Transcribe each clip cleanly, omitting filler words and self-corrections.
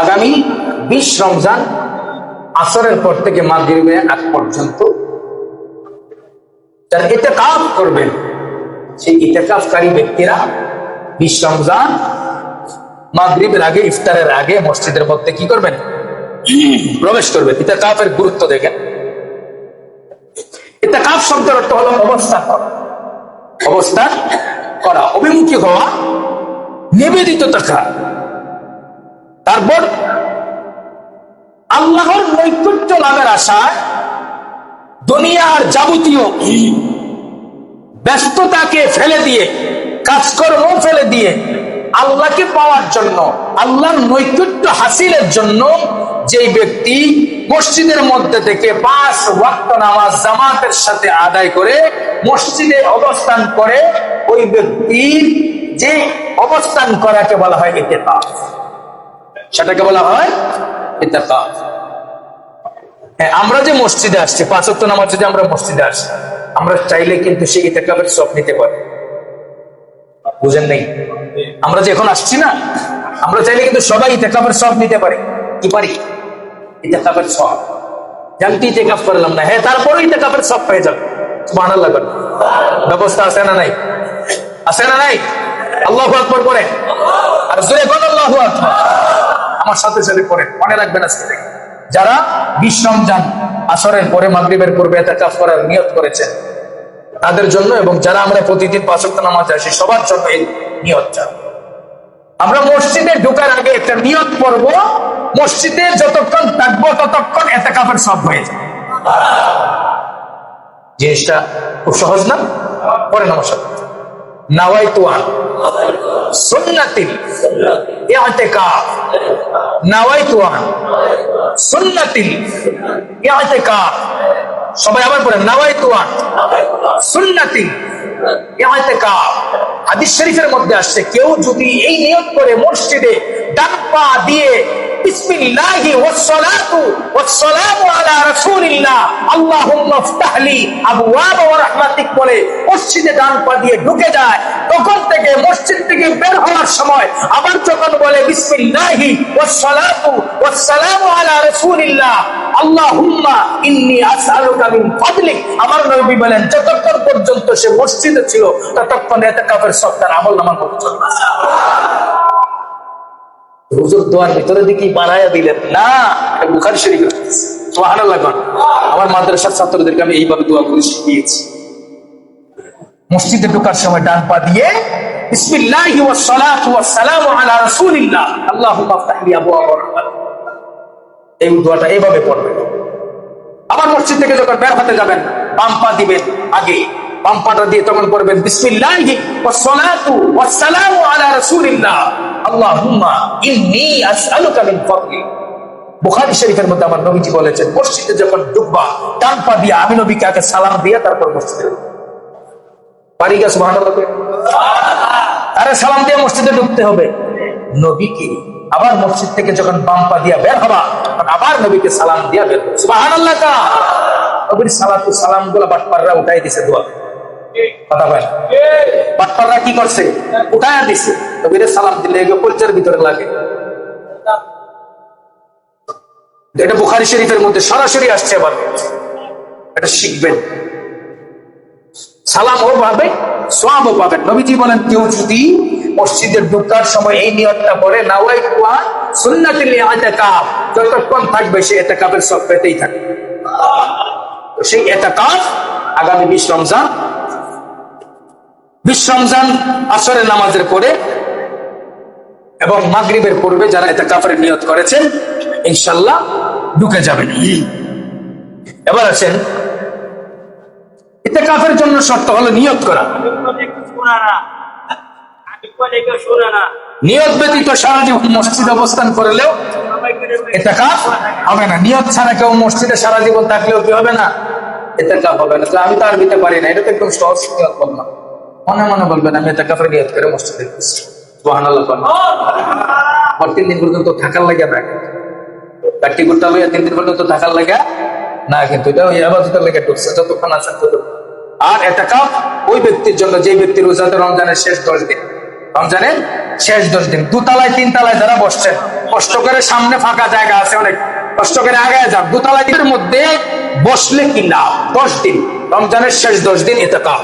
আগামী 20 রমজান আসরের পর থেকে মাগরিবের আগ পর্যন্ত যারা ইতিকাফ করবেন, সেই ইতিকাফকারী ব্যক্তিরা 20 রমজান মাগরিবের আগে, ইফতারের আগে মসজিদের মধ্যে কি করবেন? প্রবেশ করবেন। ইতিকাফের গুরুত্ব দেখেন। ইতিকাফ শব্দের অর্থ হলো অবস্থান করা, অবস্থান করা, অভিমুখী হওয়া, নিবেদিত থাকা। তারপর আল্লাহর নৈকট্য লাভের আশায় দুনিয়ার যাবতীয় ব্যস্ততাকে ফেলে দিয়ে, কাজকর্ম ফেলে দিয়ে আল্লাহকে পাওয়ার জন্য, আল্লাহর নৈকট্য হাসিলের জন্য যে ব্যক্তি মসজিদের মধ্যে থেকে 5 ওয়াক্ত নামাজ জামাতের সাথে আদায় করে মসজিদে অবস্থান করে, ওই ব্যক্তির যে অবস্থান করাকে বলা হয় ইতিকাফ। সেটাকে বলা হয় ইতিকাফ। আমরা যে মসজিদে আসছি, 5 ওয়াক্ত নামাজ যদি আমরা মসজিদে আসি, আমরা চাইলে কিন্তু সেই ইতিকাফের সওয়াব নিতে পারি। বুঝেন নাই? আমরা যে এখন আসছি না, আমরা চাইলে কিন্তু সবাই ইতিকাফের সওয়াব নিতে পারি। কি পারি? ইতিকাফের সওয়াব। জানতে ইতিকাফ করলাম না, হ্যাঁ, তারপরে ইতিকাফের সওয়াব পেয়ে যাবে। সুবহানাল্লাহ। ব্যবস্থা আছে না নাই? আছে না নাই? আল্লাহু আকবার করে, আর জোরে বল আল্লাহু আকবার। আমার সাথে সাথে পড়ে, মনে রাখবেন আজকে থেকে যারা 20 রমজান আসরের পরে মাগরিবের পূর্বে ইতিকাফ করার নিয়ত করেছেন তাদের জন্য, এবং যারা আমরা প্রতিদিন 5 ওয়াক্ত নামাজ আসি সবার জন্য এই নিয়তটা। আমরা মসজিদে ঢোকার আগে একটা নিয়ত পড়ব, মসজিদে যতক্ষণ থাকবো ততক্ষণ ইতিকাফের সওয়াব হয়ে যাবে। জিনিসটা খুব সহজ না? পড়েন আমার সাথে। নাওয়াইতু আন সুন্নাতিল ইতিকাফ, নাওয়াইতু আন সুন্নাতিল ইতিকাফ। সবাই আবার পড়েন, নাওয়াইতু আন সুন্নাতিল ইতিকাফ। হাদিস শরীফের মধ্যে আসছে, কেউ যদি এই নিয়ত করে মসজিদে ডান পা দিয়ে বিসমিল্লাহি ওয়াস সালাতু ওয়াস সালামু আলা রাসূলিল্লাহ আল্লাহুম্মা ইফতাহ লি আবওয়াব ওয়া রাহমাতিক বলে মসজিদে ডান পা দিয়ে ঢুকে যায়, তখন থেকে মসজিদ থেকে বের হওয়ার সময় আবার যখন বলে বিসমিল্লাহি ওয়াস সালাতু ওয়াস সালামু আলা রাসূলিল্লাহ আল্লাহুম্মা ইন্নী আসআলুকা মিন ফাদলিক, আমার নবী বলেন যতক্ষণ পর্যন্ত সে মসজিদে ছিল ততক্ষণ ইতিকাফের সওয়াব তার আমলনামার মধ্যে চলবে। হুজুর দোয়ার ভিতরে দিকে বানায়া দিলেন না, এটা বুখারী শরীফে। সুবহানাল্লাহ। আমার মাদ্রাসার ছাত্রদেরকে আমি এইভাবে দোয়া করে শিখিয়েছি। মসজিদে ঢোকার সময় ডান পা দিয়ে বিসমিল্লাহি ওয়াস সালাতু ওয়াস সালামু আলা রাসূলিল্লাহ আল্লাহুম্মা ইফতাহ লি আবওয়াব রাহমাতিক, এই দোয়াটা এইভাবে পড়বেন। আবার মসজিদ থেকে যখন বের হতে যাবেন বাম পা দিবেন আগে, বাম পাটা দিয়ে তখন পড়বেন বিসমিল্লাহি ওয়াস সালাতু ওয়াস সালামু আলা রাসূলিল্লাহ আল্লাহুম্মা ইন্নী আসআলুকা মিন ফাদলিক। বুখারী শরীফের মধ্যে আমার নবীজি বলেছেন, মসজিদে যখন ঢুকবা ডান পা দিয়ে আমি নবীকে আগে সালাম দিয়ে তারপর মসজিদে পারি। গা সুবহানাল্লাহ। আরে সালাম দিয়ে মসজিদে ঢুকতে হবে নবীকে। আবার মসজিদ থেকে যখন বাম পা দিয়া বের হবা আবার নবীকে সালাম দিয়া বের হবে। সুবহানাল্লাহ। নবীর সালাতু সালাম গুলো বাটপাররা উঠাই দিছে দোয়া। কথা বলেন, বাটপাররা কি করছে? উঠায়া দিছে। নবীর সালাম দিলে এগুলো কলচার ভিতরে লাগে। এটা বুখারী শরীফের মধ্যে সরাসরি আসছে। আবার এটা শিখবেন, সালামও পাবেন, সওয়াবও পাবেন। নবীজি বলেন, কেউ যদি মসজিদে ঢোকার সময় এই নিয়তটা পড়ে, নাওয়াইতু আন সুন্নাতিল ইতিকাফ, যতক্ষণ থাকবে সে ইতিকাফের সওয়াব পেতেই থাকবে। সেই ইতিকাফ আগামী 20 রমজান আসরের নামাজের পরে এবং মাগরিবের পূর্বে যারা ইতিকাফের নিয়ত করেছেন ইনশাআল্লাহ ঢুকে যাবেন। এবার আছেন, ইতিকাফের জন্য শর্ত হলো নিয়ত করা। নিয়ত ব্যতীত সারা জীবন মসজিদে অবস্থান করলেও ইতিকাফ হবে না। নিয়ত ছাড়া কেউ মসজিদে সারা জীবন থাকলেও কি হবে না? ইতিকাফ হবে না। তো আমি তো আরবিতে পারি না, এটা তো একদম সহজ নিয়ত বললাম। মনে মনে বলবেন, আমি ইতিকাফের নিয়ত করে মসজিদে গেছি। সুবহানাল্লাহ। আর 3 দিন পর্যন্ত থাকার লাগে না, কাটি গুটা লইয়া 3 দিন পর্যন্ত থাকার লাগে না, কিন্তু এটা ওই ইবাদতের লাগে ঢুকছে যতক্ষণ আছেন ততক্ষণ। আর ইতিকাফ ওই ব্যক্তির জন্য যে ব্যক্তি রোজাতে রমজানের শেষ 10 দিন, রমজানের শেষ 10 দিন 2 তলায় 3 তলায় যারা বসছেন কষ্ট করে, সামনে ফাঁকা জায়গা আছে অনেক, কষ্ট করে আগায় যান। দোতলার মধ্যে বসলে কি লাভ? 10 দিন, রমজানের শেষ 10 দিন ইতিকাফ।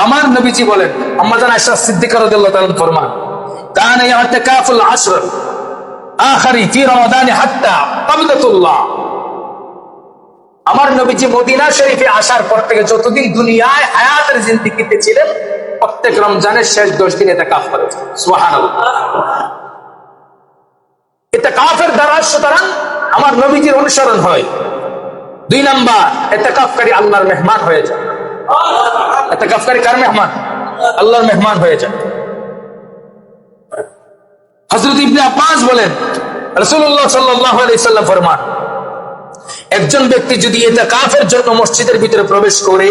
আমার নবীজি বলেন, আম্মা জান আয়েশা সিদ্দিকা রাদিয়াল্লাহু তাআলা ফরমান, কানা ইতিকাফুল আশর আখিরি ফি রমাদান হাত্তা কবদাতুল্লাহ। আমার নবীজি মদিনা শরীফে আসার পর থেকে যতদিন দুনিয়ায় হায়াতের জিন্দেগিতে ছিলেন, প্রত্যেক রমজানের শেষ 10 দিন ইতিকাফ করেছেন। সুবহানাল্লাহ। ইতিকাফের দ্বারা সুতরাং আমার নবীজির অনুসরণ হয়। 2 নাম্বার, ইতিকাফকারী আল্লাহর মেহমান হয়ে যায়। ইতিকাফকারী কার মেহমান? আল্লাহর মেহমান হয়ে যায়। হযরত ইবনে আব্বাস বলেন, রাসূলুল্লাহ সাল্লাল্লাহু আলাইহি সাল্লাম ফরমান, একজন ব্যক্তি যদি ইতিকাফের জন্য মসজিদের ভিতরে প্রবেশ করে,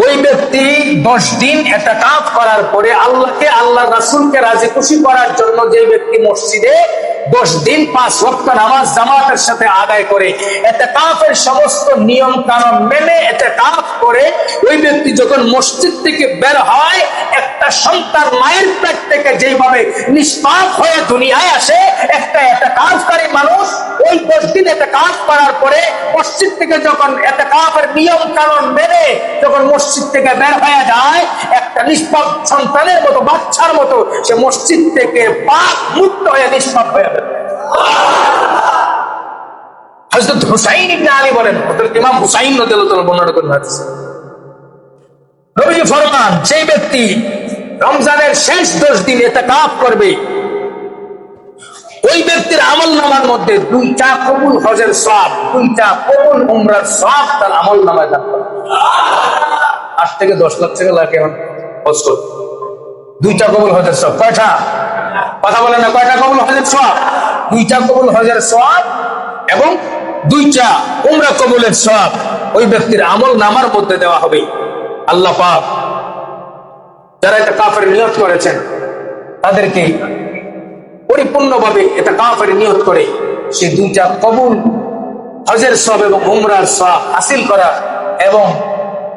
ওই ব্যক্তি 10 দিন ইতিকাফ করার পরে আল্লাহকে, আল্লাহর রাসূলকে রাজি খুশি করার জন্য যে ব্যক্তি মসজিদে 10 দিন 5 ওয়াক্ত নামাজ জামাতের সাথে আদায় করে, ইতিকাফের সমস্ত নিয়ম কানুন মেনে ইতিকাফ করে, ওই ব্যক্তি যখন মসজিদ থেকে বের হয়, একটা সন্তান মায়ের পেট থেকে যেভাবে নিষ্পাপ হয়ে দুনিয়ায় আসে, একটা ইতিকাফকারী মানুষ ওই 10 দিন ইতিকাফ করার পরে মসজিদ থেকে যখন ইতিকাফের নিয়ম কানুন মেনে যখন মসজিদ থেকে বের হয়ে যায়, একটা নিষ্পাপ সন্তানের মতো, বাচ্চার মতো সে মসজিদ থেকে পাক মুক্ত হয়ে নিষ্পাপ হয়ে যাবে। হযরত হুসাইন ইবনে আলী বলেন, হযরত ইমাম হুসাইন রাদিয়াল্লাহু তাআলা বর্ণনা করেন হাদিস, নবী ফরমান, সেই ব্যক্তি রমজানের শেষ 10 দিন ইতিকাফ করবে, ওই ব্যক্তির আমলনামার মধ্যে 2টা কবুল হজের সওয়াব, 2টা কবুল উমরার সওয়াব তার আমলনামায় থাকবে। 8 থেকে 10 লাখ টাকা লাগে এখন হজ করতে। 2টা কবুল হজের সওয়াব, কয়টা? কথা বলেন না, কয়টা কবুল হজের সওয়াব? 2টা কবুল হজের সওয়াব এবং 2টা উমরা কবুলের সওয়াব ওই ব্যক্তির আমলনামার মধ্যে দেওয়া হবে। আল্লাহ পাক যারা ইতিকাফের নিয়ত করেছেন তাদেরকে পরিপূর্ণভাবে ইতিকাফের নিয়ত করে সেই 2টা কবুল হজের সওয়াব এবং উমরার সওয়াব হাসিল করা এবং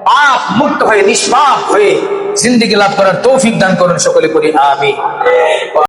পাপ মুক্ত হয়ে নিষ্পাপ হয়ে জিন্দেগি লাভ করার তৌফিক দান করুন সকলে, করি আমিন।